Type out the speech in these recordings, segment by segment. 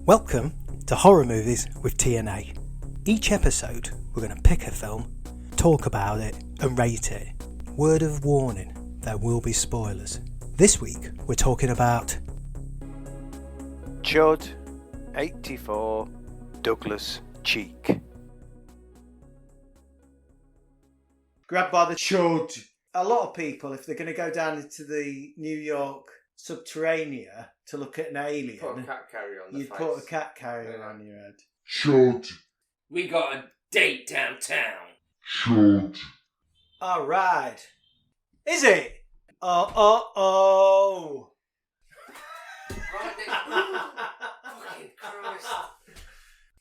Welcome to Horror Movies with TNA. Each episode, we're going to pick a film, talk about it, and rate it. Word of warning, there will be spoilers. This week, we're talking about CHUD 84 Douglas Cheek. Grabbed by the chud. A lot of people, if they're going to go down into the New York subterranea to look at an alien, Put a cat carrier on the you'd face. put a cat carrier on your head. CHUD. We got a date downtown. CHUD. All right. Is it? Oh. Right Fucking Christ.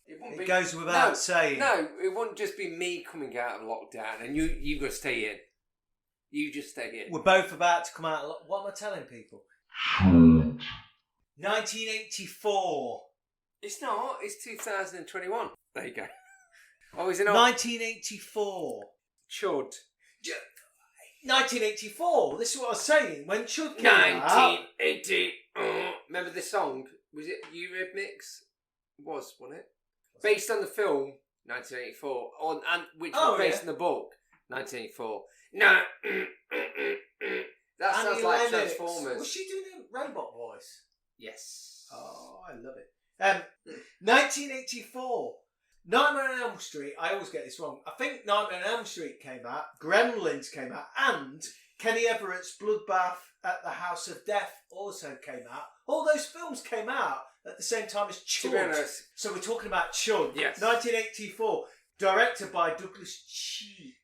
It goes without saying. No, it wouldn't just be me coming out of lockdown and you got to stay in. You just stay in. We're both about to come out. What am I telling people? CHUD. 1984. It's not. It's 2021. There you go. Oh, is it not? 1984. CHUD. 1984. This is what I was saying. When Chud came out. 1980. Remember the song? Was it Eurythmics? It was, wasn't it? Based on the film 1984, which was based on the book 1984. No, that sounds Annie like Lennox. Transformers. Was she doing a robot voice? Yes. Oh, I love it. 1984. Nightmare on Elm Street. I always get this wrong. I think Nightmare on Elm Street came out. Gremlins came out. And Kenny Everett's Bloodbath at the House of Death also came out. All those films came out at the same time as CHUD. So we're talking about CHUD. Yes. 1984. Directed by Douglas Cheek.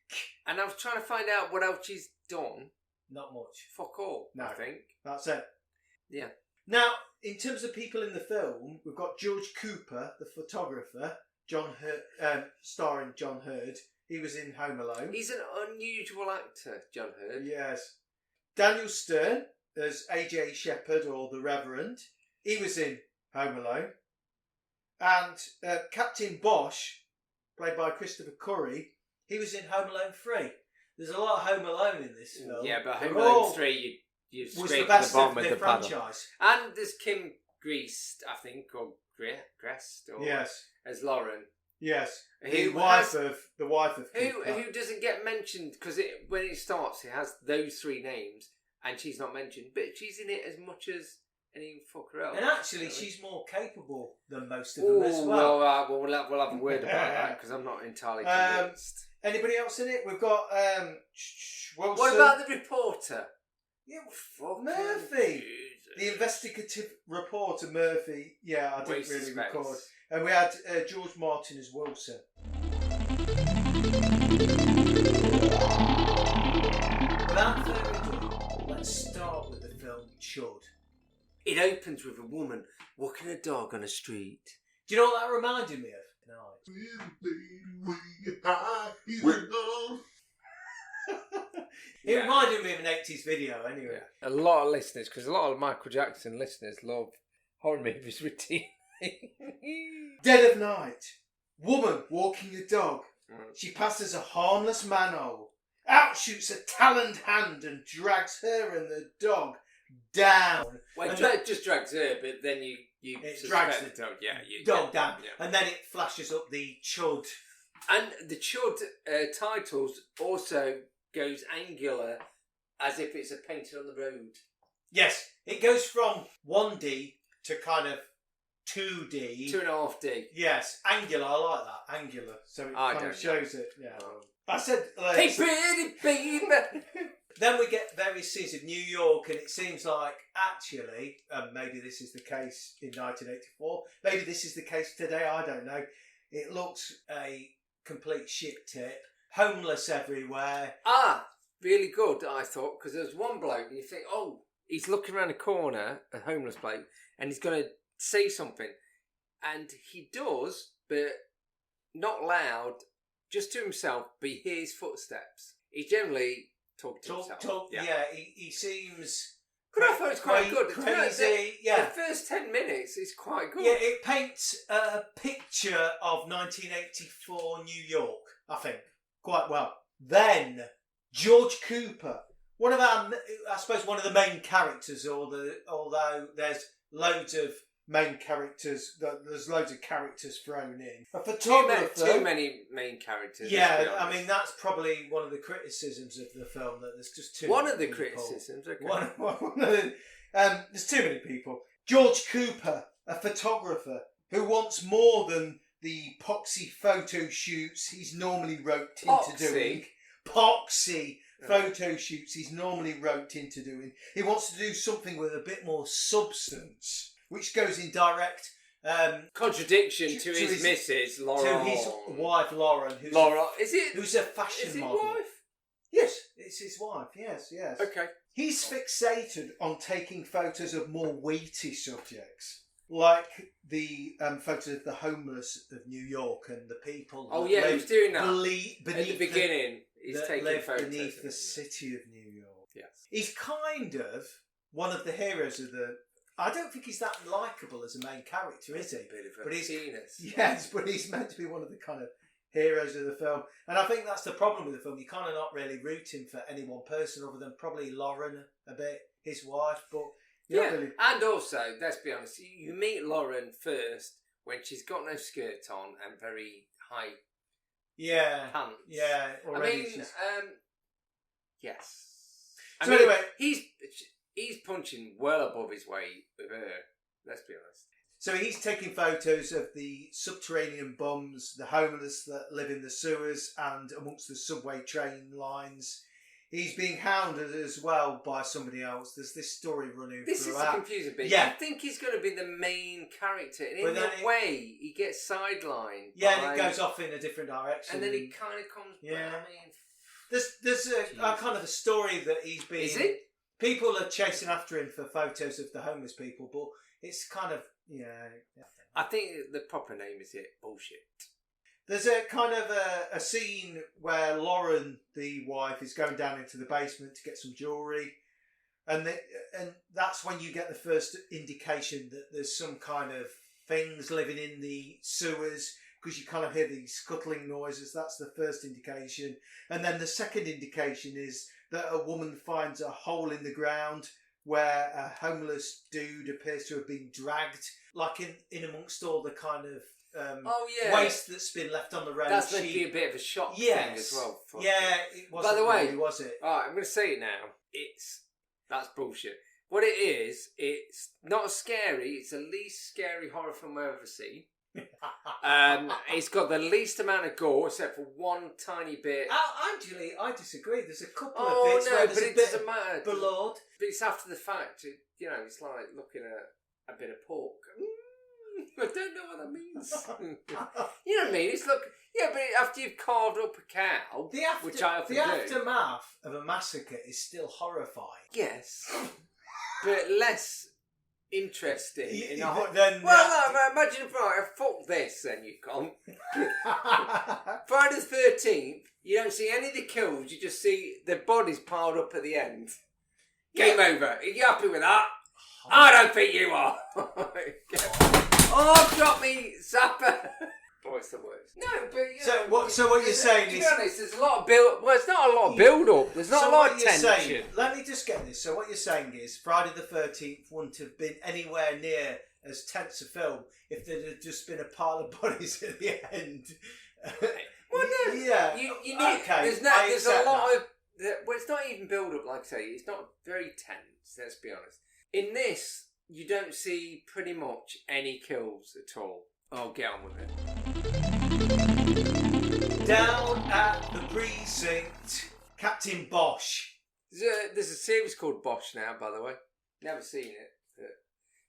And I was trying to find out what else she's done. Not much. Fuck all, No. I think. That's it. Yeah. Now, in terms of people in the film, we've got George Cooper, the photographer, starring John Hurd. He was in Home Alone. He's an unusual actor, John Hurd. Yes. Daniel Stern as A.J. Shepherd, or the Reverend. He was in Home Alone. And Captain Bosch, played by Christopher Curry, he was in Home Alone 3. There's a lot of Home Alone in this film. Yeah, but Home Alone 3, you was scrape the best the bottom of of the the paddle. franchise. And there's Kim Greast, I think, or Grest, or Yes. as Lauren. Yes. Who The wife of Cooper. Who doesn't get mentioned, because when it starts, it has those three names, and she's not mentioned, but she's in it as much as any fucker else. And actually, she's more capable than most of them as well. Well, we'll have a word about that, because I'm not entirely convinced. Anybody else in it? We've got Wilson. What about the reporter? Yeah, Fucking Murphy. Jesus. The investigative reporter, Murphy. Yeah, I didn't Waste really of record. space. And we had George Martin as Wilson. Without further ado, let's start with the film CHUD. It opens with a woman walking a dog on a street. Do you know what that reminded me of? It reminded me of an 80s video, anyway. A lot of listeners, because a lot of Michael Jackson listeners love horror movies with TNA. Dead of night. Woman walking a dog. She passes a harmless manhole. Out shoots a taloned hand and drags her and the dog down. Well, And it just drags her, but then you it suspect drags the dog. Yeah, you dog down. Yeah. And then it flashes up the CHUD. And the CHUD titles also goes angular, as if it's a painted on the road. Yes, it goes from 1D to kind of 2D. 2.5D. Yes, angular. I like that. Angular. So it kind of shows it. Yeah. I said... Hey, pretty baby! Then we get various scenes of New York, and it seems like, actually, maybe this is the case in 1984, maybe this is the case today, I don't know. It looks a complete shit tip. Homeless everywhere. Really good, I thought, because there's one bloke, and you think, oh, he's looking around a corner, a homeless bloke, and he's going to say something. And he does, but not loud, just to himself, but he hears footsteps. He generally talks to himself. Yeah, he seems... But I thought it's quite good. Crazy, yeah. The first 10 minutes is quite good. Yeah, it paints a picture of 1984 New York, I think, quite well. Then, George Cooper, one of the main characters, although there's loads of main characters. There's loads of characters thrown in. A Too photographer. many main characters. Yeah, let's be I honest. mean that's probably one of the criticisms of the film, that there's just too One many of the people. criticisms. Okay. One of the, there's too many people. George Cooper, a photographer who wants more than the poxy photo shoots he's normally roped into doing. Poxy photo shoots he's normally roped into doing. He wants to do something with a bit more substance, which goes in direct contradiction to his missus, Laura. to his wife Lauren, who's Is a fashion Is it model. wife? Yes, it's his wife. Yes. Okay. He's fixated on taking photos of more weighty subjects, like the photos of the homeless of New York and the people. Oh that yeah, live he was doing that beneath at the beginning. He's that taking live photos beneath of the it. city of New York. Yes. He's kind of one of the heroes of the. I don't think he's that likeable as a main character, is he? A bit of a But he's penis. Yes, but he's meant to be one of the kind of heroes of the film, and I think that's the problem with the film. You're kind of not really rooting for any one person other than probably Lauren a bit, his wife, but you're not really. And also, let's be honest, you meet Lauren first when she's got no skirt on and very high pants. Yeah. I Already mean, she's... yes. So anyway, he's punching well above his weight with her. Let's be honest. So he's taking photos of the subterranean bums, the homeless that live in the sewers and amongst the subway train lines. He's being hounded as well by somebody else. There's this story running This is the throughout. confusing bit. Yeah. You think he's going to be the main character, and But in then a way, he gets sidelined. Yeah, by- and it goes off in a different direction. and then he kind of comes Yeah. back. I mean, There's a kind of a story that he's being... is it? People are chasing after him for photos of the homeless people, but it's kind of... Yeah. I think the proper name is bullshit. There's a kind of a scene where Lauren, the wife, is going down into the basement to get some jewellery. And that's when you get the first indication that there's some kind of things living in the sewers, because you kind of hear these scuttling noises. That's the first indication. And then the second indication is that a woman finds a hole in the ground where a homeless dude appears to have been dragged, like in amongst all the kind of waste that's been left on the road. That's meant to be a bit of a shock thing as well. It wasn't. By the way, really, was it? Alright, I'm going to say it now. That's bullshit. What it is, it's not scary. It's the least scary horror film I've ever seen. It's got the least amount of gore, except for one tiny bit. Actually, I disagree. There's a couple of bits where there's but a it bit doesn't of matter. blood. But it's after the fact. It's like looking at a bit of pork. I don't know what that means. You know what I mean? It's but after you've carved up a cow, which I often the do. aftermath of a massacre is still horrifying. Yes, but less interesting. Imagine if fuck this, then you can't. Friday the 13th, you don't see any of the kills. You just see the bodies piled up at the end. Game over. Are you happy with that? I don't think you are. Oh, drop me, Zappa. Oh, it's the worst. No, but So what you're saying to is... be honest, there's a lot of build. Well, it's not a lot of build up. There's not a lot of tension. Saying, let me just get this. So what you're saying is Friday the 13th wouldn't have been anywhere near as tense a film if there had just been a pile of bodies at the end. Well, no. Yeah. You need. Okay. There's a lot of. Well, it's not even build up. Like I say, it's not very tense. Let's be honest. In this, you don't see pretty much any kills at all. Oh, get on with it. Down at the precinct, Captain Bosch. There's a series called Bosch now, by the way. Never seen it. But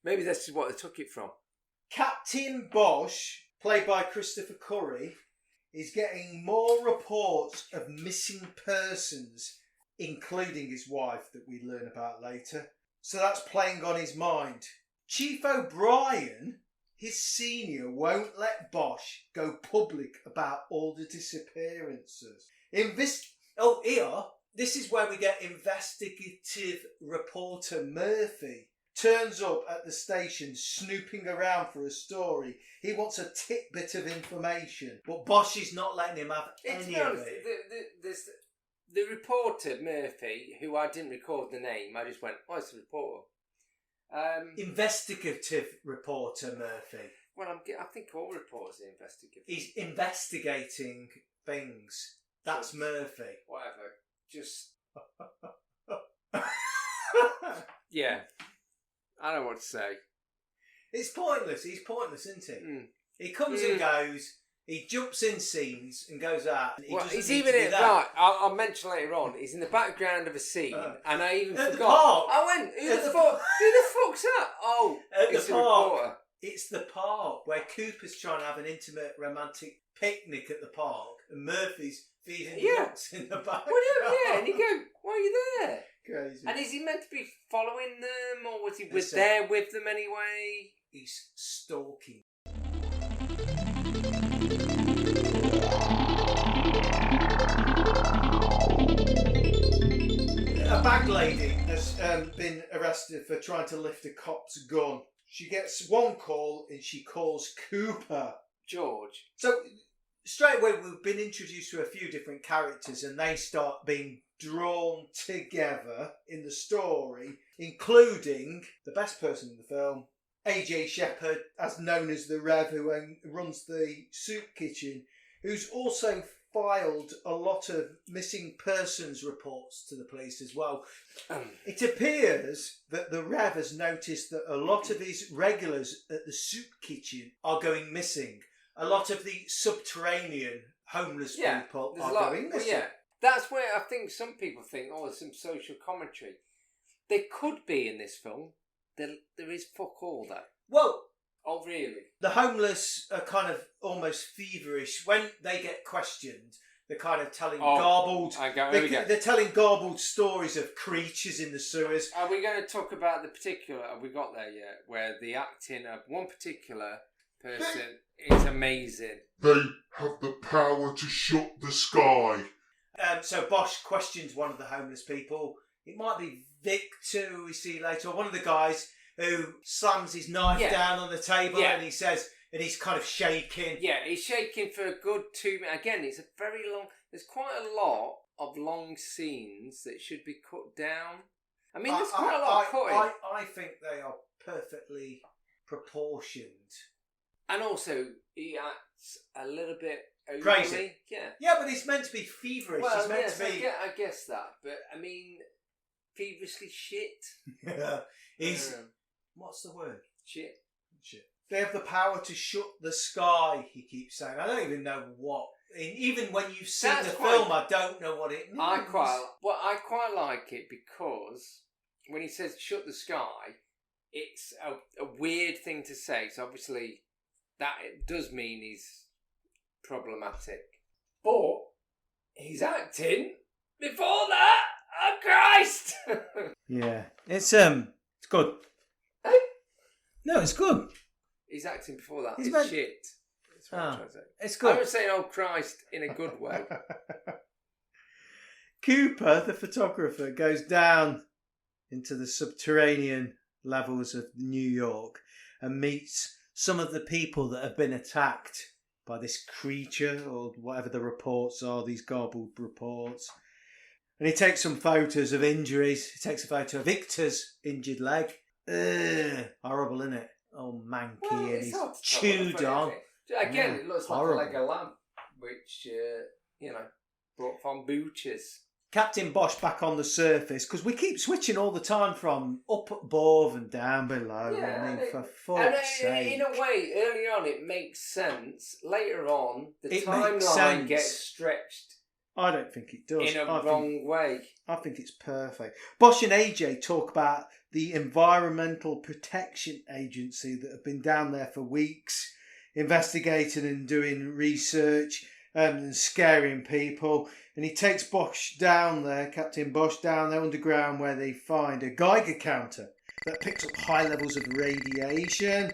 maybe that's what they took it from. Captain Bosch, played by Christopher Curry, is getting more reports of missing persons, including his wife that we learn about later. So that's playing on his mind. Chief O'Brien, his senior, won't let Bosch go public about all the disappearances. This is where we get investigative reporter Murphy. Turns up at the station snooping around for a story. He wants a tidbit of information, but Bosch is not letting him have any of it. The reporter, Murphy, who I didn't record the name, I just went, oh, it's a reporter. Investigative reporter Murphy. Well, I think all reporters are investigative. He's investigating things. That's Murphy. Whatever. Just... yeah. I don't know what to say. It's pointless. He's pointless, isn't he? Mm. He comes and goes. He jumps in scenes and goes out. And he's even in... Right, I'll mention later on. He's in the background of a scene. And I even forgot. The park. I went, who the fuck's that? Oh, it's the park. reporter. It's the park where Cooper's trying to have an intimate romantic picnic at the park. And Murphy's feeding ducks in the background. Well, yeah, and you go, why are you there? Crazy. And is he meant to be following them, or was he Listen, there with them anyway? He's stalking. A bag lady has been arrested for trying to lift a cop's gun. She gets one call and she calls Cooper. George. So straight away we've been introduced to a few different characters and they start being drawn together in the story, including the best person in the film, AJ Shepherd, as known as the Rev, who runs the soup kitchen, who's also filed a lot of missing persons reports to the police as well. It appears that the Rev has noticed that a lot of his regulars at the soup kitchen are going missing. A lot of the subterranean homeless people are going missing. Well, yeah, that's where I think some people think, oh, there's some social commentary. There could be in this film. There is fuck all, though. Well, oh, really? The homeless are kind of almost feverish. When they get questioned, they're kind of telling garbled... They're telling garbled stories of creatures in the sewers. Are we going to talk about the particular... Have we got there yet? Where the acting of one particular person is amazing. They have the power to shut the sky. So Bosch questions one of the homeless people. It might be Victor, who we see later, or one of the guys who slams his knife down on the table and he says, and he's kind of shaking. Yeah, he's shaking for a good 2 minutes. Again, it's a very long... There's quite a lot of long scenes that should be cut down. I mean, there's quite a lot of cutting. I think they are perfectly proportioned. And also, he acts a little bit overly... Crazy. Yeah. Yeah, but he's meant to be feverish. Well, he's meant to be... I guess that. But, I mean, feverishly shit. He's... What's the word? Shit. They have the power to shut the sky, he keeps saying. I don't even know what. Even when you've seen the film, I don't know what it means. I quite like it because when he says shut the sky, it's a weird thing to say. So obviously that it does mean he's problematic. But he's acting before that. Oh, Christ! Yeah. It's good. Hey? No, it's good. He's acting before that. He's It's meant- shit. That's what I'm trying to say. It's I good. was saying, oh Christ, in a good way. Cooper, the photographer, goes down into the subterranean levels of New York and meets some of the people that have been attacked by this creature or whatever the reports are, these garbled reports. And he takes some photos of injuries. He takes a photo of Victor's injured leg. Horrible, isn't it? Oh, manky, and he's chewed on. Again, it looks horrible. like a leg of lamb, which, brought from butchers. Captain Bosch back on the surface, because we keep switching all the time from up above and down below. Yeah, I mean, for fuck's sake. In a way, early on it makes sense. Later on, the It makes timeline sense. gets stretched I don't think it does. in a wrong way. I think it's perfect. Bosch and AJ talk about the Environmental Protection Agency that have been down there for weeks, investigating and doing research and scaring people. And he takes Bosch down there, Captain Bosch, down there underground, where they find a Geiger counter that picks up high levels of radiation.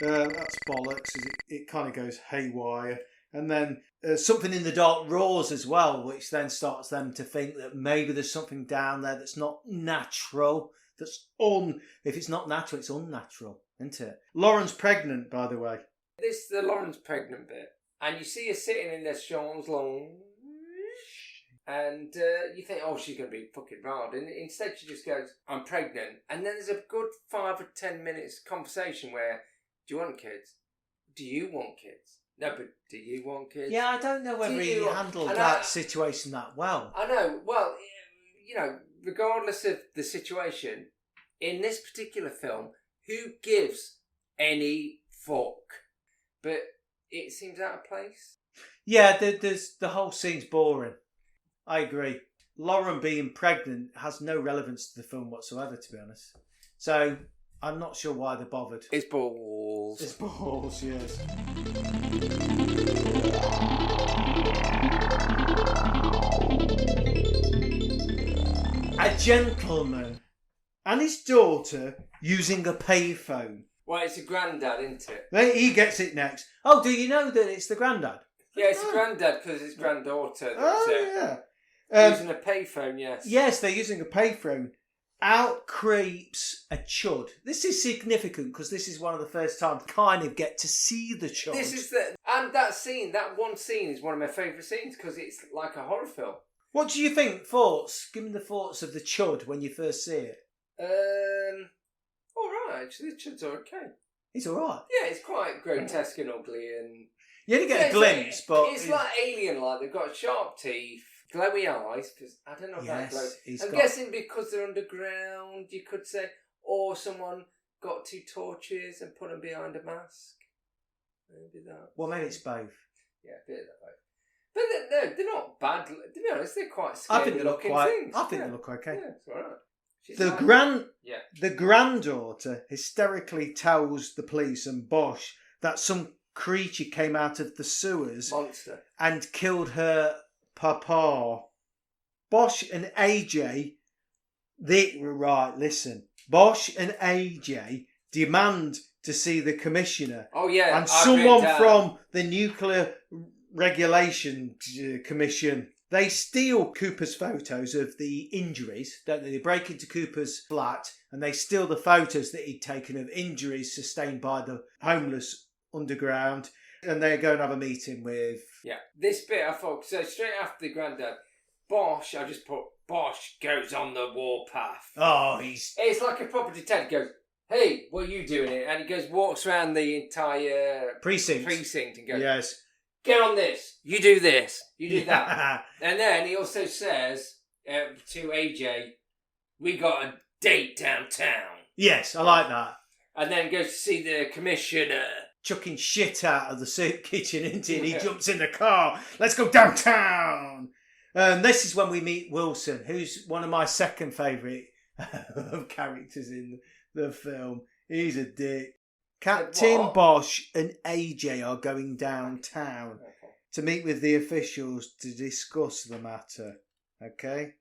That's bollocks, as it kind of goes haywire. And then something in the dark roars as well, which then starts them to think that maybe there's something down there that's not natural. If it's not natural, it's unnatural, isn't it? Lauren's pregnant, by the way. This is the Lauren's pregnant bit. And you see her sitting in the Sean's long... And you think, oh, she's going to be fucking wild. And instead she just goes, I'm pregnant. And then there's a good 5 or 10 minutes conversation where, do you want kids? Do you want kids? No, but do you want kids? Yeah, I don't know whether he handled that situation that well. I know. Well, you know, regardless of the situation, in this particular film, who gives any fuck? But it seems out of place. Yeah, the whole scene's boring. I agree. Lauren being pregnant has no relevance to the film whatsoever, to be honest. So I'm not sure why they bothered. It's balls. It's balls, yes. A gentleman and his daughter using a payphone. Well, it's a granddad, isn't it? He gets it next. Oh, do you know that it's the granddad? Yeah, it's a granddad because his granddaughter. Yeah. Using a payphone, yes. Yes, they're using a payphone. Out creeps a chud. This is significant because this is one of the first times I kind of get to see the chud. This is and that one scene is one of my favourite scenes because it's like a horror film. What do you think? Thoughts? Give me the thoughts of the chud when you first see it. All right, actually, the chud's okay. It's all right. Yeah, it's quite grotesque and ugly, and you only get a glimpse, but it's like alien-like. They've got sharp teeth, glowy eyes. Because I don't know about glowy. I'm guessing because they're underground, you could say, or someone got 2 torches and put them behind a mask. Maybe that. Well, maybe it's both. Yeah, a bit of that both. But they're not bad. To be honest, they're quite scary looking things. I think they look okay. Yeah, it's all right. The granddaughter hysterically tells the police and Bosch that some creature came out of the sewers monster and killed her papa. Bosch and AJ, Bosch and AJ demand to see the commissioner. Oh yeah, and someone from the Nuclear Regulation Commission. They steal Cooper's photos of the injuries, don't they? They break into Cooper's flat and they steal the photos that he'd taken of injuries sustained by the homeless underground. And they go and have a meeting with... Yeah, this bit I thought, so straight after the granddad, Bosch, I just put, Bosch goes on the warpath. Oh, It's like a proper detective goes, hey, what are you doing here? And he goes, walks around the entire... Precinct and goes... Yes. Get on this. You do this. You do that. And then he also says to AJ, we got a date downtown. Yes, I like that. And then goes to see the commissioner. Chucking shit out of the soup kitchen, isn't he? And he jumps in the car. Let's go downtown. This is when we meet Wilson, who's one of my second favourite characters in the film. He's a dick. Captain Bosch and AJ are going downtown to meet with the officials to discuss the matter. Okay?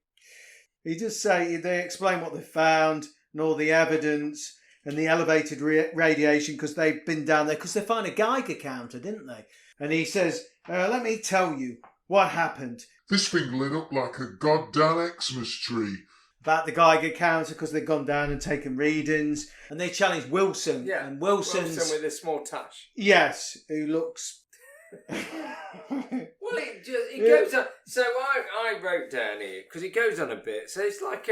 They explain what they found and all the evidence and the elevated radiation because they've been down there because they found a Geiger counter, didn't they? And he says, let me tell you what happened. This thing lit up like a goddamn Xmas tree. About the Geiger counter because they've gone down and taken readings, and they challenge Wilson. Yeah, and Wilson with a small touch. Yes, who looks. Well, it goes on. So I wrote down here because it goes on a bit. So it's like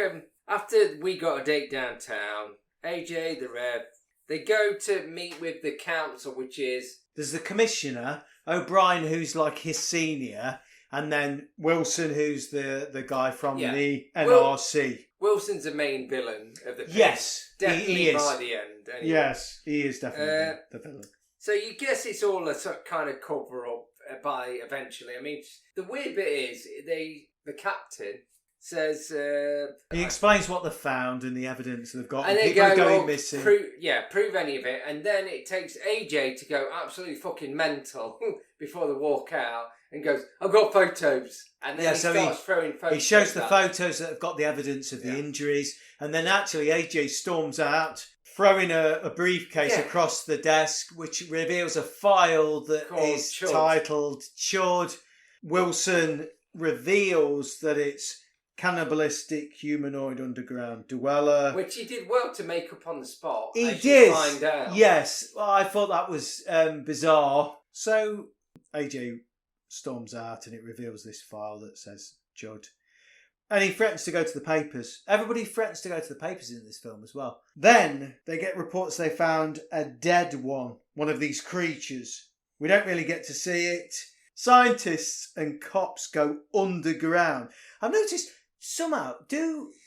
after we got a date downtown, AJ the Rev, they go to meet with the council, which is there's the commissioner O'Brien, who's like his senior. And then Wilson, who's the guy from the NRC. Wilson's the main villain of the film. Yes, definitely he is. By the end. Anyway. Yes, he is definitely the villain. So you guess it's all a sort of kind of cover up by eventually. I mean, the weird bit is the captain says he explains what they've found and the evidence they've got, and they people go, are going missing. Prove any of it, and then it takes AJ to go absolutely fucking mental before they walk out. And goes, I've got photos. And then he starts throwing photos. He shows the photos that have got the evidence of the injuries. And then actually AJ storms out, throwing a briefcase across the desk, which reveals a file that is titled Chud. Wilson reveals that it's cannibalistic humanoid underground dweller. Which he did well to make up on the spot. He did. Find out. Yes. Well, I thought that was bizarre. So AJ storms out and it reveals this file that says Chud. And he threatens to go to the papers. Everybody threatens to go to the papers in this film as well. Then they get reports they found a dead one of these creatures. We don't really get to see it. Scientists and cops go underground. I've noticed somehow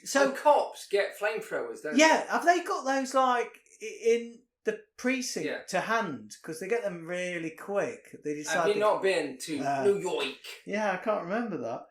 So cops get flamethrowers, don't yeah, have they got those like in the precinct to hand? Because they get them really quick. They decide. Have you not been to New York? Yeah, I can't remember that.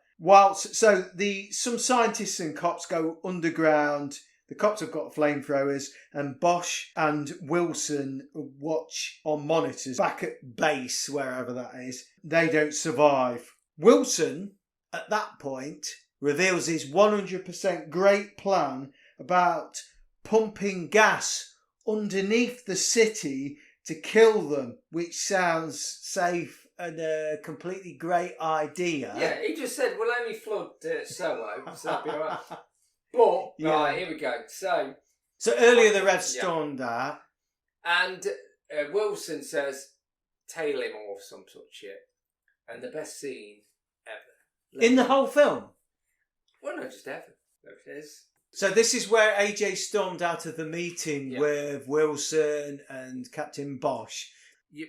Some scientists and cops go underground. The cops have got flamethrowers, and Bosch and Wilson watch on monitors back at base, wherever that is. They don't survive. Wilson, at that point, reveals his 100% great plan about pumping gas underneath the city to kill them, which sounds safe and a completely great idea. Yeah, he just said, we'll only flood Soho, so that'll be all right. But, right, here we go. So earlier the Revs stormed out. And Wilson says, tail him or some sort of shit. And the best scene ever. In the whole film? Well, no, just ever. There it is. So this is where AJ stormed out of the meeting with Wilson and Captain Bosch. You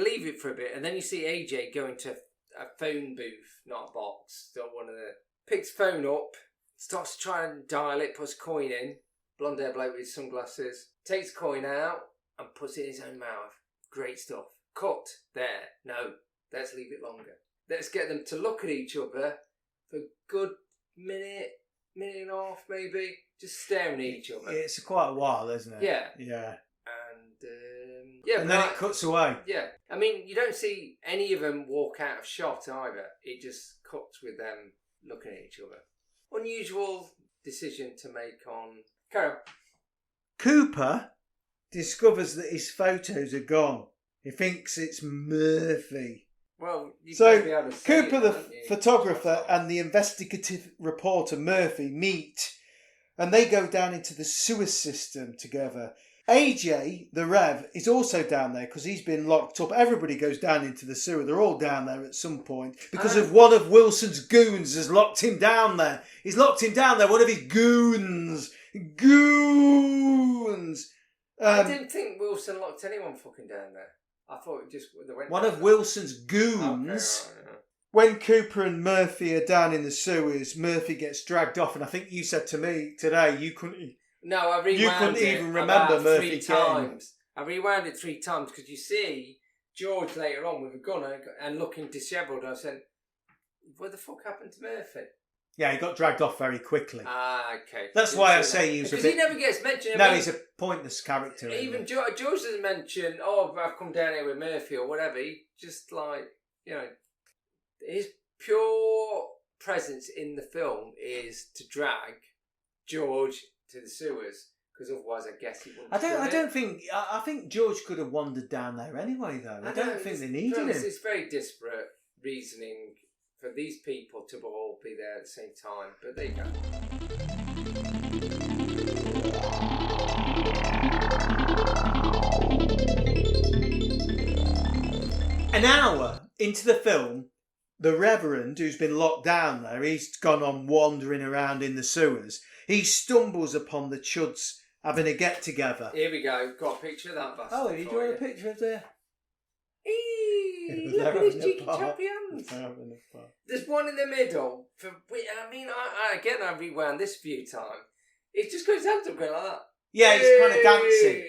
leave it for a bit, and then you see AJ go into a phone booth, not a box. Still one of the... Picks phone up, starts to try and dial it, puts a coin in. Blonde hair bloke with sunglasses. Takes the coin out and puts it in his own mouth. Great stuff. Cut. There. No. Let's leave it longer. Let's get them to look at each other for a good minute and a half, maybe. Just staring at each other. It's quite a while, isn't it? Yeah. Yeah. And and then it cuts away. Yeah. I mean, you don't see any of them walk out of shot either. It just cuts with them looking at each other. Unusual decision to make on... Carol. Cooper discovers that his photos are gone. He thinks it's Murphy. Well, you so be able to see Cooper, it, the photographer, and the investigative reporter Murphy meet, and they go down into the sewer system together. AJ, the Rev, is also down there because he's been locked up. Everybody goes down into the sewer. They're all down there at some point because of one of Wilson's goons has locked him down there. He's locked him down there. One of his goons. I didn't think Wilson locked anyone fucking down there. I thought it just... They went one of Wilson's goons... Okay, right. When Cooper and Murphy are down in the sewers, Murphy gets dragged off, and I think you said to me today you couldn't... No, I rewound you couldn't even remember Murphy 3 times. I rewound it 3 times because you see George later on with a gun and looking dishevelled. I said, "What the fuck happened to Murphy?" Yeah, he got dragged off very quickly. Okay. That's why I say he was because he never gets mentioned. No, he's a pointless character. Even George doesn't mention, "Oh, I've come down here with Murphy" or whatever. He just his pure presence in the film is to drag George to the sewers, because otherwise I guess he wouldn't. I think George could have wandered down there anyway, though. I don't think they needed him. It's very disparate reasoning for these people to all be there at the same time, but there you go. An hour into the film, the Reverend, who's been locked down there, he's gone on wandering around in the sewers. He stumbles upon the Chuds having a get-together. Here we go. Got a picture of that bastard. Oh, are you drawing a picture of there? Look at his cheeky choppy hands. There's one in the middle. I rewound this a few times. It just goes hands up going like that. Yeah, he's kind of dancing.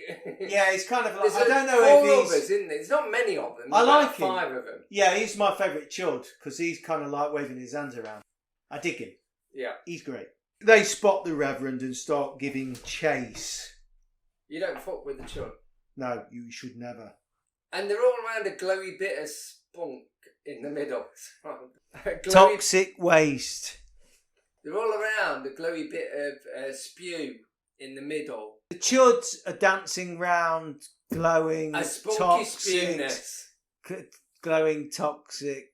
Yeah, he's kind of like... I don't know if he's... Others, isn't there? There's not many of them. I like him. 5 of them. Yeah, he's my favourite Chud, because he's kind of like waving his hands around. I dig him. Yeah. He's great. They spot the Reverend and start giving chase. You don't fuck with the Chud. No, you should never. And they're all around a glowy bit of spunk in the middle. Toxic waste. They're all around a glowy bit of spew in the middle. The Chuds are dancing round glowing a spunky toxic spewness. Glowing toxic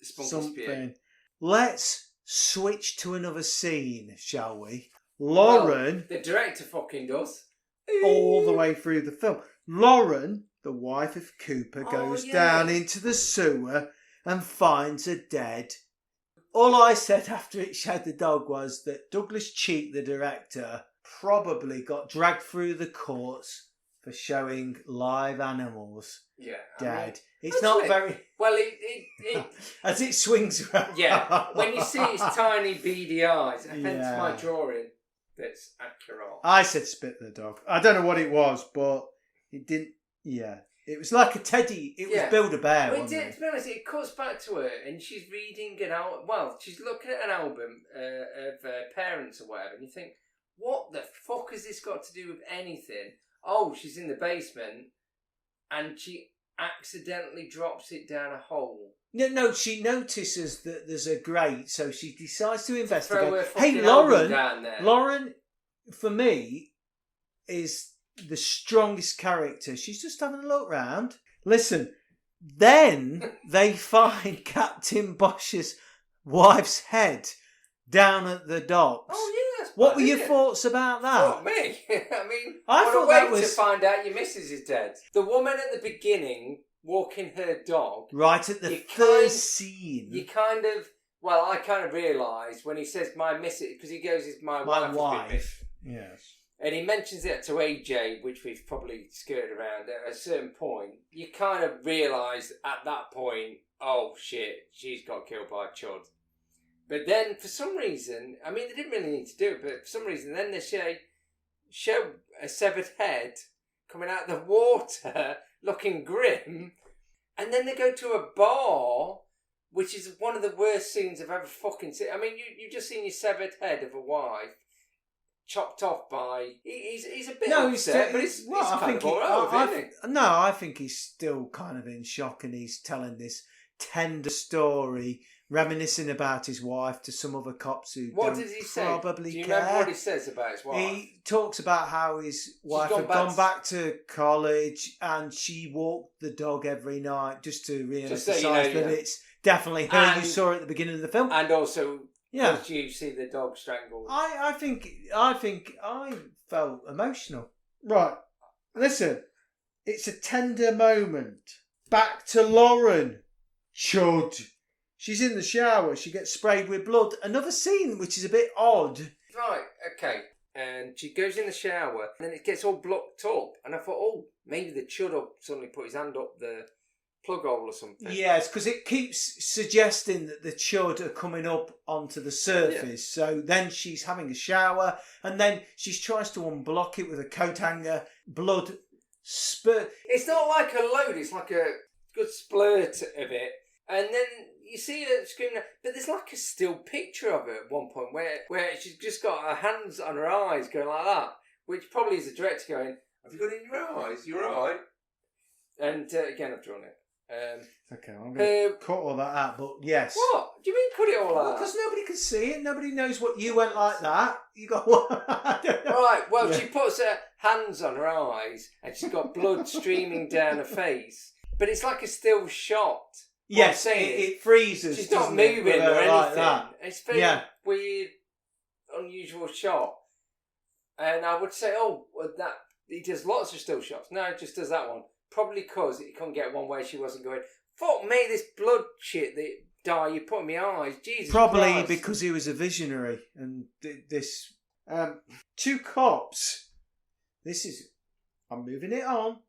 spunky something. Spew. Let's switch to another scene, shall we? Lauren... Well, the director fucking does. All the way through the film. Lauren, the wife of Cooper, goes down into the sewer and finds a dead All I said after it showed the dog was that Douglas Cheek, the director, probably got dragged through the courts for showing live animals dead. It's not very... Well, it as it swings around. Yeah, when you see his tiny beady eyes, hence my drawing that's accurate. I said spit the dog. I don't know what it was, but it didn't... Yeah. It was like a teddy. It was Build-A-Bear, To be honest, it cuts back to her and she's reading an album. Well, she's looking at an album of parents or whatever, and you think, what the fuck has this got to do with anything? Oh, she's in the basement and she accidentally drops it down a hole. No, she notices that there's a grate, so she decides to investigate. Throw her Hey, fucking album down there. Lauren, for me, is the strongest character. She's just having a look round. Listen, then they find Captain Bosch's wife's head down at the docks. Oh, yes. What were your thoughts about that? Not me. I mean, I what thought a way that was... to find out your missus is dead. The woman at the beginning walking her dog. Right at the first scene. You kind of... Well, I kind of realised when he says my missus, because he goes, "Is my wife." Yes. And he mentions it to AJ, which we've probably skirted around at a certain point. You kind of realise at that point, oh shit, she's got killed by a chud. But then for some reason, I mean, they didn't really need to do it, but for some reason then they show a severed head coming out of the water looking grim. And then they go to a bar, which is one of the worst scenes I've ever fucking seen. I mean, you've just seen your severed head of a wife chopped off by... He's a bit upset, but he's kind of alright, isn't he? No, I think he's still kind of in shock, and he's telling this tender story, reminiscing about his wife to some other cops who what don't does he say? probably Do you care. remember what he says about his wife? He talks about how his wife had gone back to college and she walked the dog every night just to re-emphasise that it's definitely her you saw at the beginning of the film. And also... Yeah, did you see the dog strangled? I think I felt emotional. Right, listen, it's a tender moment. Back to Lauren. Chud. She's in the shower. She gets sprayed with blood. Another scene which is a bit odd. Right, okay. And she goes in the shower, and then it gets all blocked up. And I thought, oh, maybe the chud will suddenly put his hand up the plug hole or something. Yes, because it keeps suggesting that the chud are coming up onto the surface. Yeah. So then she's having a shower, and then she tries to unblock it with a coat hanger. Blood spurt. It's not like a load, it's like a good splurt of it. And then you see her screaming, but there's like a still picture of her at one point where she's just got her hands on her eyes going like that, which probably is the director going, "Have you got it in your eyes? You're all right." And again, I've drawn it. Okay, I'm going to cut all that out, but yes. What? Do you mean cut it all out? Because nobody can see it. Nobody knows what you went like that. You got what? I don't know. Right, well, she puts her hands on her eyes and she's got blood streaming down her face. But it's like a still shot. Yes, it freezes. She's not moving or anything. Like that. It's a very weird, unusual shot. And I would say, that he does lots of still shots. No, he just does that one. Probably because he couldn't get one where she wasn't going, "Fuck me, this blood shit that dye you put in my eyes." Jesus Probably Christ. Because he was a visionary. And this... two cops. I'm moving it on.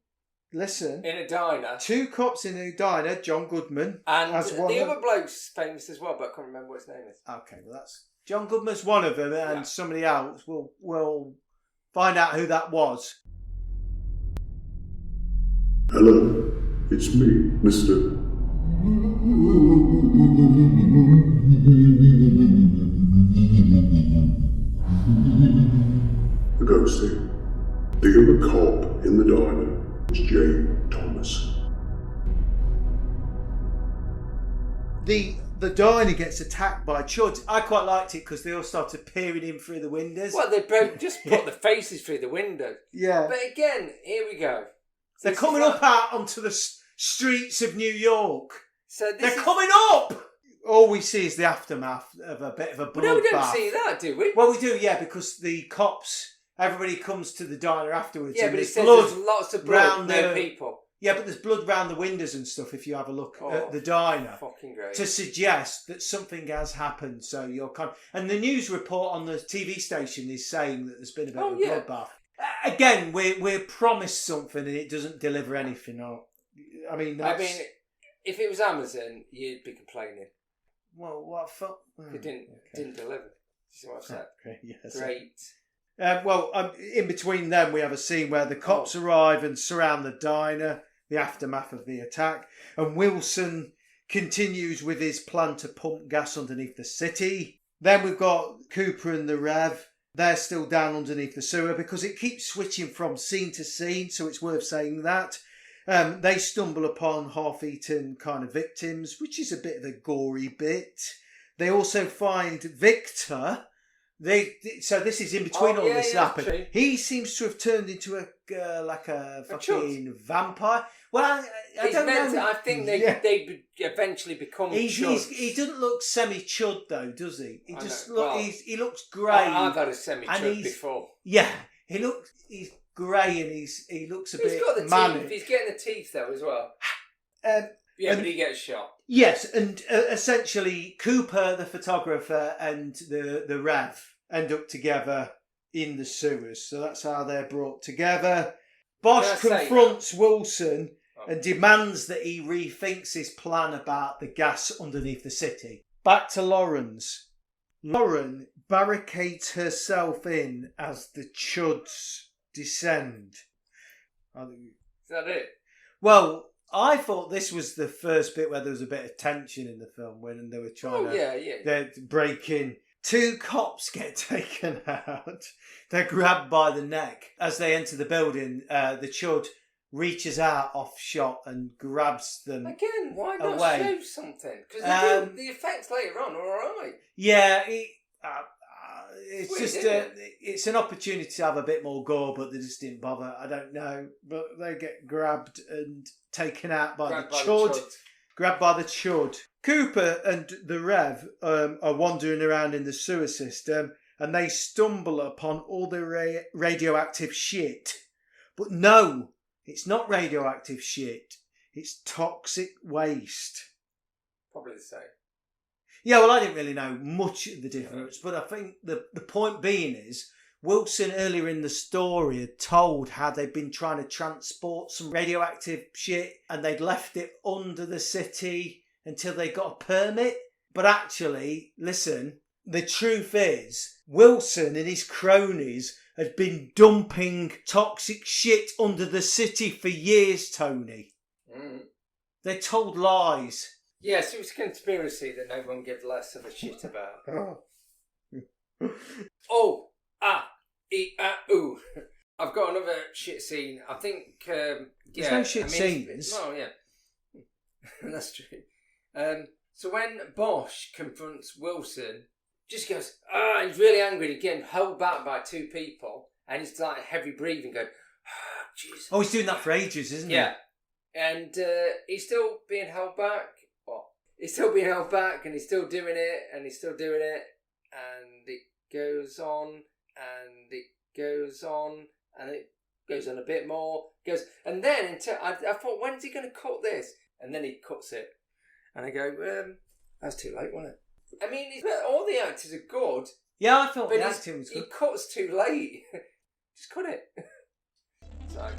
Listen. In a diner. Two cops in a diner, John Goodman. And the other bloke's famous as well, but I can't remember what his name is. Okay, well that's... John Goodman's one of them, and somebody else. We'll find out who that was. Hello, it's me, Mr. The ghosting. The other cop in the diner is Jay Thomas. The diner gets attacked by chuds. I quite liked it because they all started peering in through the windows. Well, they both just put the faces through the window. Yeah. But again, here we go. They're coming up out onto the streets of New York. So they're coming up! All we see is the aftermath of a bit of a bloodbath. No, we don't see that, do we? Well, we do, yeah, because the cops, everybody comes to the diner afterwards. Yeah, and but it there's says there's lots of blood, no people. Yeah, but there's blood round the windows and stuff if you have a look Oh, at the diner. Fucking great. To suggest that something has happened, so you're and the news report on the TV station is saying that there's been a bit of a bloodbath. Again, we're promised something and it doesn't deliver anything. I mean, if it was Amazon, you'd be complaining. Well, what fuck? It didn't deliver. See what I've said? Okay, yes. Great. In between them, we have a scene where the cops arrive and surround the diner, the aftermath of the attack, and Wilson continues with his plan to pump gas underneath the city. Then we've got Cooper and the Rev. They're still down underneath the sewer because it keeps switching from scene to scene, so it's worth saying that. They stumble upon half-eaten kind of victims, which is a bit of a gory bit. They also find Victor. So this is in between all this happening. He seems to have turned into a fucking vampire. Well, I don't know. I think they eventually become chuds. He doesn't look semi-chud though, does he? He looks grey. I've had a semi-chud before. Yeah, he's grey and he looks a bit. He's got the manic. teeth. He's getting the teeth though as well. But he gets shot. Yes, and essentially Cooper, the photographer, and the Rev end up together in the sewers. So that's how they're brought together. Bosch confronts Wilson and demands that he rethinks his plan about the gas underneath the city. Back to Lauren's. Lauren barricades herself in as the Chuds descend. Is that it? Well, I thought this was the first bit where there was a bit of tension in the film when they were trying to break in. Two cops get taken out. They're grabbed by the neck. As they enter the building, the Chud reaches out off shot and grabs them. Again, why not away. show something? Because the effects later on are alright. Yeah, it's an opportunity to have a bit more gore, but they just didn't bother. I don't know, but they get grabbed and taken out by the Chud. Grabbed by the Chud. Cooper and the Rev are wandering around in the sewer system and they stumble upon all the radioactive shit. But no, it's not radioactive shit. It's toxic waste. Probably the same. Yeah, well, I didn't really know much of the difference, but I think the point being is Wilson earlier in the story had told how they'd been trying to transport some radioactive shit and they'd left it under the city until they got a permit. But actually, listen, the truth is Wilson and his cronies had been dumping toxic shit under the city for years, Tony. They told lies. Yes, it was a conspiracy that no one gives less of a shit about. I've got another shit scene. I think, There's no shit scenes. Oh, yeah. That's true. So when Bosch confronts Wilson, just goes, he's really angry. He's getting held back by two people. And he's like heavy breathing, going, Jesus. Oh, he's doing that for ages, isn't he? Yeah. And he's still being held back. He's still being held back and he's still doing it and he's still doing it. And it goes on and it goes on and it goes on a bit more. And then I thought, when's he going to cut this? And then he cuts it. And I go, that's too late, wasn't it? I mean, all the actors are good. Yeah, I thought the acting was good. He cuts too late. Just cut it. So...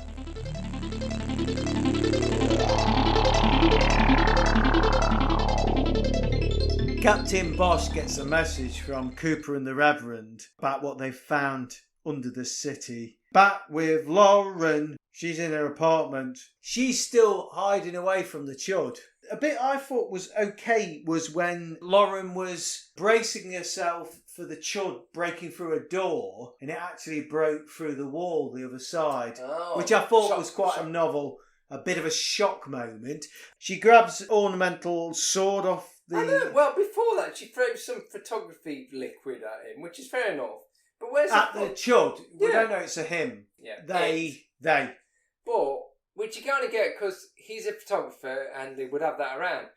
Captain Bosch gets a message from Cooper and the Reverend about what they've found under the city. Back with Lauren, she's in her apartment. She's still hiding away from the Chud. A bit I thought was okay was when Lauren was bracing herself for the Chud breaking through a door and it actually broke through the wall the other side, which I thought was quite a novel, a bit of a shock moment. She grabs an ornamental sword off I know. Well, before that, she throws some photography liquid at him, which is fair enough. But where's the Chud? We don't know it's a him. Yeah, they. But which you kind of get because he's a photographer and they would have that around.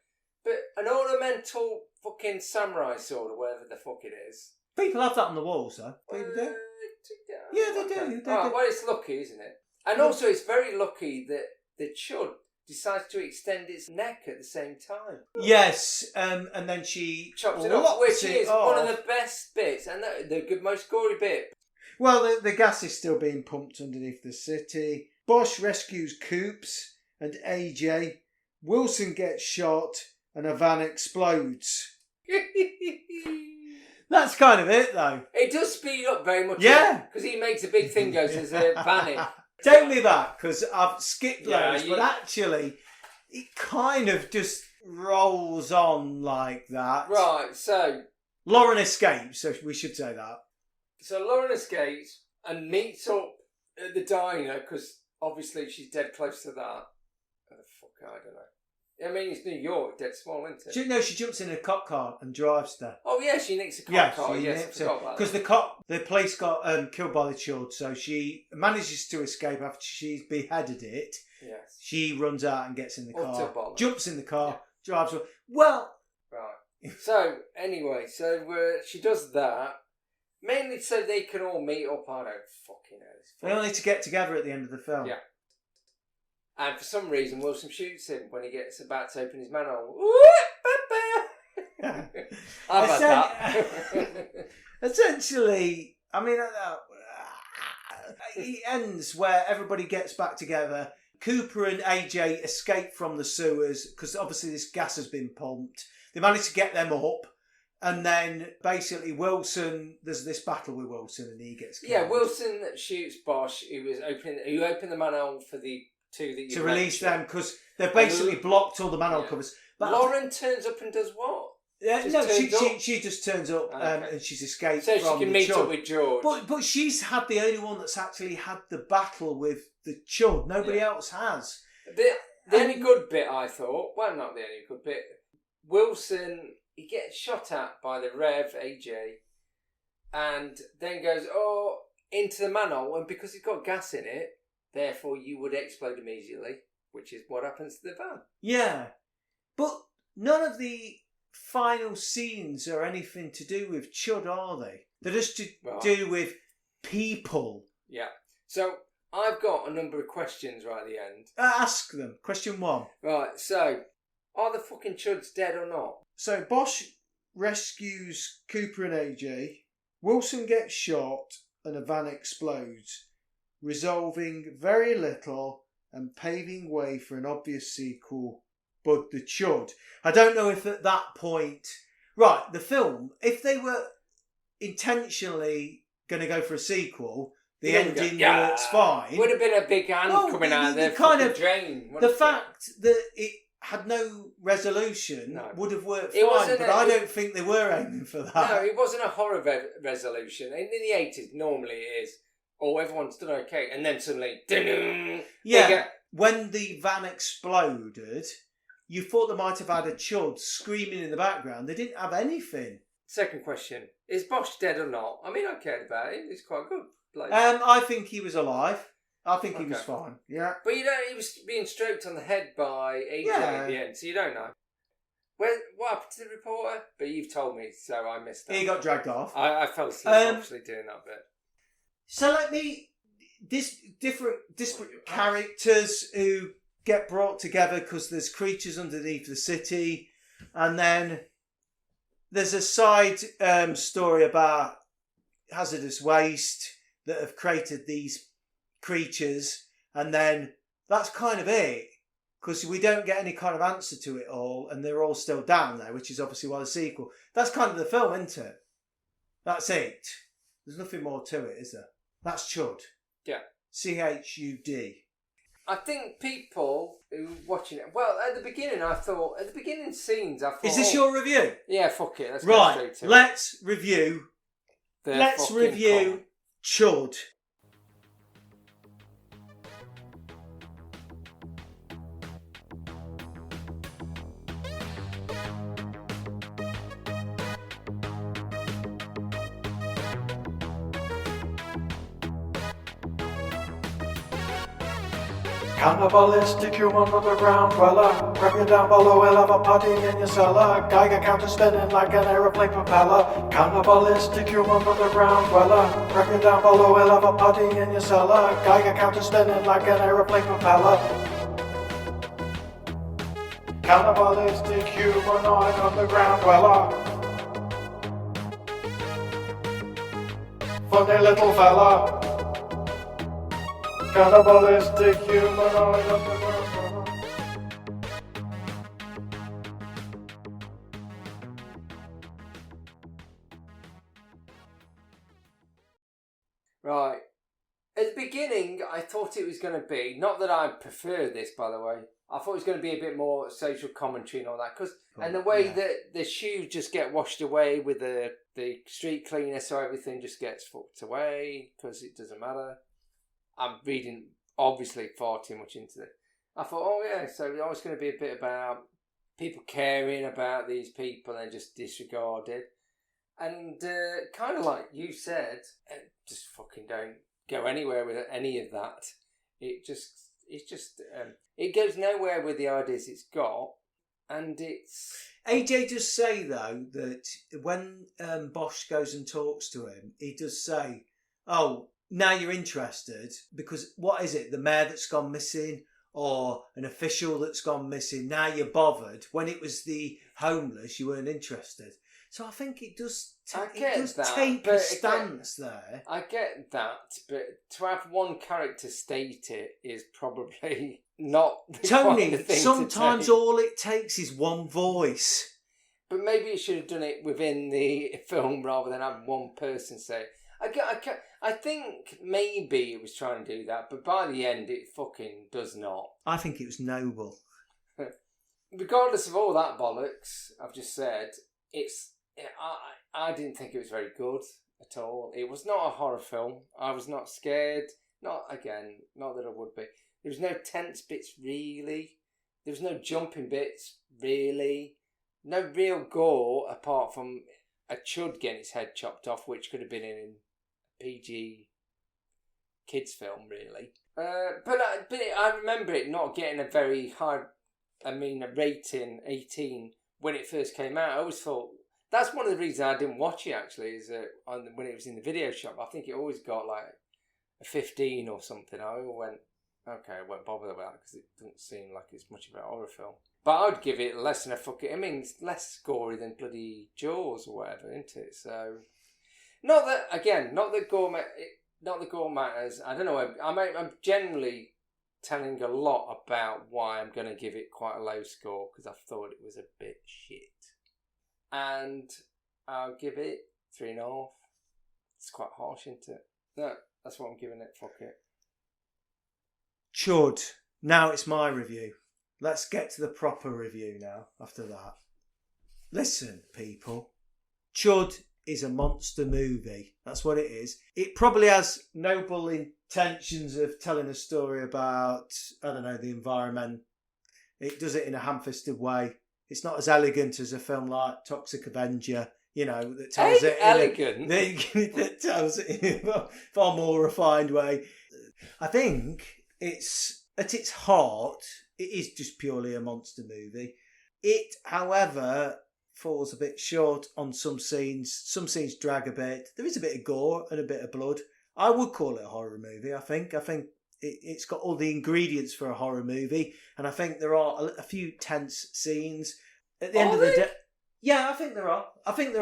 But an ornamental fucking samurai sword or whatever the fuck it is. People have that on the walls, though. People do. Yeah, they do. They do. Well, it's lucky, isn't it? And also, it's very lucky that the chud decides to extend its neck at the same time. Yes, and then she Chops it off, which is one of the best bits and the most gory bit. Well, the gas is still being pumped underneath the city. Bosch rescues Coops and AJ. Wilson gets shot and a van explodes. That's kind of it, though. It does speed up very much. Yeah. Because he makes a big thing goes as a vanning. Take me back, because I've skipped Yeah, those, but actually, it kind of just rolls on like that. Right, so Lauren escapes, so we should say that. So Lauren escapes and meets up at the diner because obviously she's dead close to that. Oh, fuck, I don't know. I mean, it's New York, dead small, isn't it? She jumps in a cop car and drives there. Oh yeah, she nicks a cop car. She Yes, nips I it. forgot about Because that. the police got killed by the chud, so she manages to escape after she's beheaded it. Yes. She runs out and gets in the car, bollocks. jumps in the car, drives away. Well, Right. So anyway, she does that mainly so they can all meet up. I don't fucking know. they all need to get together at the end of the film. Yeah. And for some reason, Wilson shoots him when he gets about to open his manhole. I've had that. Essentially, I mean, it ends where everybody gets back together. Cooper and AJ escape from the sewers because obviously this gas has been pumped. They manage to get them up. And then basically Wilson, there's this battle with Wilson and he gets killed. Yeah, Wilson shoots Bosch, who opened the manhole for the two that you to release mentioned. them because they've basically blocked all the manhole covers. But Lauren turns up and does what? She just turns up and she's escaped so from she can the meet chud. up with George. But she's had the only one that's actually had the battle with the chud. Nobody else has. The only good bit, I thought, well, not the only good bit, Wilson, he gets shot at by the Rev, AJ, and then goes, into the manhole, and because it's got gas in it, therefore you would explode immediately, which is what happens to the van. Yeah. But none of the final scenes are anything to do with chud, are they? They're just to do with people. Yeah. So I've got a number of questions right at the end. Ask them. Question 1. Right, so are the fucking chuds dead or not? So Bosch rescues Cooper and AJ. Wilson gets shot and a van explodes, resolving very little and paving way for an obvious sequel, Bud the Chud. I don't know if at that point... Right, the film, if they were intentionally going to go for a sequel, the ending works fine. Would have been a big hand coming out of the fucking drain. The fact that it had no resolution would have worked fine, but I don't think they were aiming for that. No, it wasn't a horror resolution. In the 80s, normally it is, everyone's done okay, and then suddenly, when the van exploded, you thought they might have had a chud screaming in the background. They didn't have anything. Second question, is Bosch dead or not? I mean, I cared about him. He's quite good. I think he was alive. I think he was fine. Yeah. But you know, he was being stroked on the head by AJ at the end, so you don't know. What happened to the reporter? But you've told me, so I missed that. He got dragged off. I fell asleep obviously doing that bit. So disparate characters who get brought together because there's creatures underneath the city, and then there's a side story about hazardous waste that have created these creatures, and then that's kind of it, because we don't get any kind of answer to it all, and they're all still down there, which is obviously why the sequel. That's kind of the film, isn't it? That's it. There's nothing more to it, is there? That's Chud. Yeah. CHUD. I think people who were watching it, at the beginning scenes, I thought... Is this your review? Yeah, fuck it. Let's go straight to it. Let's review Chud. Cannibalistic human underground dweller. Grab you down below, we'll have a party in your cellar. Geiger counter spinning like an aeroplane propeller. Cannibalistic human underground dweller. Grab you down below, we'll have a party in your cellar. Geiger counter spinning like an aeroplane propeller. Cannibalistic humanoid underground dweller. Funny little fella. Cannibalistic humanoid underground dweller. Right. At the beginning, I thought it was going to be, not that I prefer this, by the way, I thought it was going to be a bit more social commentary and all that, and the way that the shoes just get washed away with the street cleaner, so everything just gets fucked away, because it doesn't matter. I'm reading, obviously, far too much into it. I thought, oh yeah, so it's always going to be a bit about people caring about these people and just disregard it. And kind of like you said, just fucking don't go anywhere with any of that. It goes nowhere with the ideas it's got, and it's... AJ does say, though, that when Bosch goes and talks to him, he does say, oh, now you're interested, because what is it, the mayor that's gone missing, or an official that's gone missing, now you're bothered. When it was the homeless, you weren't interested. So I think it does take a stance there. I get that, but to have one character state it is probably not the Tony, kind of thing sometimes to take. all it takes is one voice. But maybe you should have done it within the film rather than having one person say it. I think maybe it was trying to do that, but by the end it fucking does not. I think it was noble. Regardless of all that bollocks I've just said, I didn't think it was very good at all. It was not a horror film. I was not scared. Not that I would be. There was no tense bits really. There was no jumping bits really. No real gore apart from a chud getting its head chopped off, which could have been in a PG kids film really. But I remember it not getting a very high, a rating 18 when it first came out. I always thought, that's one of the reasons I didn't watch it actually, is when it was in the video shop, I think it always got like a 15 or something. I went, okay, I won't bother about it because it doesn't seem like it's much of a horror film. But I would give it less than a fucking... it's less gory than bloody Jaws or whatever, isn't it? So, not that gore matters. I don't know. I'm generally telling a lot about why I'm going to give it quite a low score, because I thought it was a bit shit. And I'll give it 3.5. It's quite harsh, isn't it? No, that's what I'm giving it. Fuck it. Chud. Now it's my review. Let's get to the proper review now, after that. Listen, people. Chud is a monster movie. That's what it is. It probably has noble intentions of telling a story about, I don't know, the environment. It does it in a ham-fisted way. It's not as elegant as a film like Toxic Avenger, that tells that tells it in a far more refined way. I think it's, at its heart, it is just purely a monster movie. It, however, falls a bit short on some scenes. Some scenes drag a bit. There is a bit of gore and a bit of blood. I would call it a horror movie, I think. I think it's got all the ingredients for a horror movie, and I think there are a few tense scenes at the end of the day. Yeah, I think there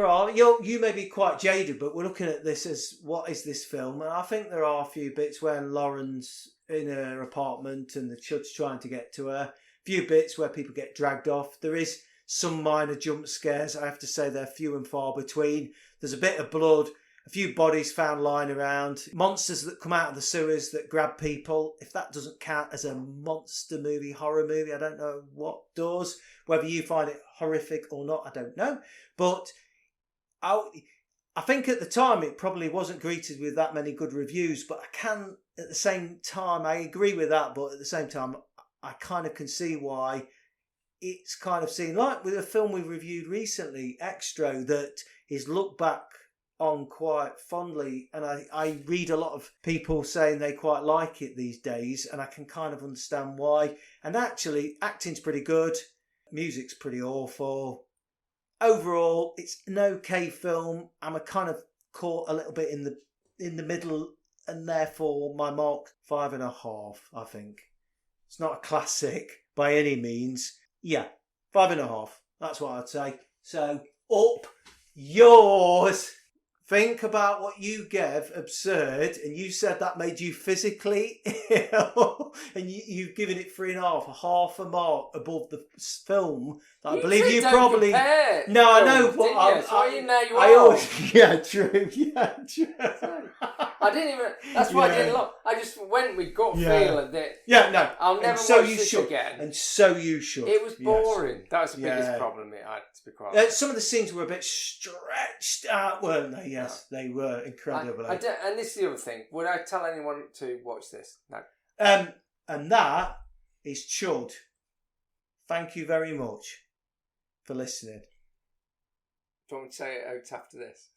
are. You may be quite jaded, but we're looking at this as, what is this film? And I think there are a few bits when Lauren's in her apartment and the Chud's trying to get to her. A few bits where people get dragged off. There is some minor jump scares. I have to say they're few and far between. There's a bit of blood. A few bodies found lying around. Monsters that come out of the sewers that grab people. If that doesn't count as a monster movie, horror movie, I don't know what does. Whether you find it horrific or not, I don't know. But I think at the time it probably wasn't greeted with that many good reviews. But at the same time, I agree with that. But at the same time, I kind of can see why it's kind of seen, like with a film we reviewed recently, Extra, that is looked back on quite fondly, and I read a lot of people saying they quite like it these days, and I can kind of understand why. And actually, acting's pretty good, music's pretty awful. Overall, it's an okay film. I'm a kind of caught a little bit in the middle, and therefore my mark 5.5. I think it's not a classic by any means. Yeah, 5.5. That's what I'd say. So, up yours. Think about what you gave absurd, and you said that made you physically ill, and you've given it 3.5, half a mark above the film. That I believe you probably. No, I know, but I always. Yeah, true. Yeah, true. I didn't even. That's why I didn't look. I just went with gut feeling that. Yeah, no. I'll never watch this should. again. And so you should. It was boring. Yes. That was the biggest problem it had, to be quite honest. Some of the scenes were a bit stretched out, weren't they? Yes, they were incredibly. And this is the other thing. Would I tell anyone to watch this? No. And that is Chud. Thank you very much for listening. Do you want me to say it out after this?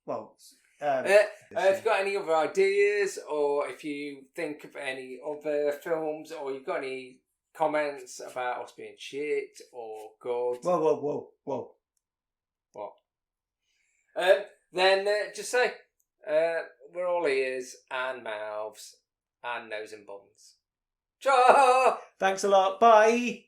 Well, if you've got any other ideas, or if you think of any other films, or you've got any comments about us being shit or good. Whoa. What? Then just say, we're all ears and mouths and nose and buns. Ciao! Thanks a lot. Bye.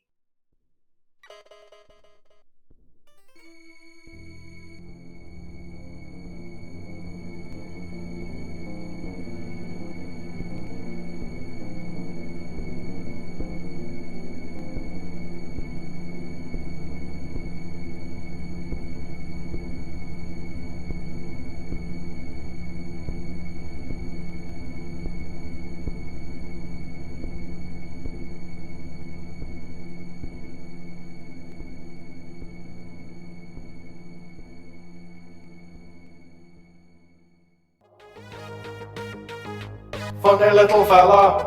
Funny little fella,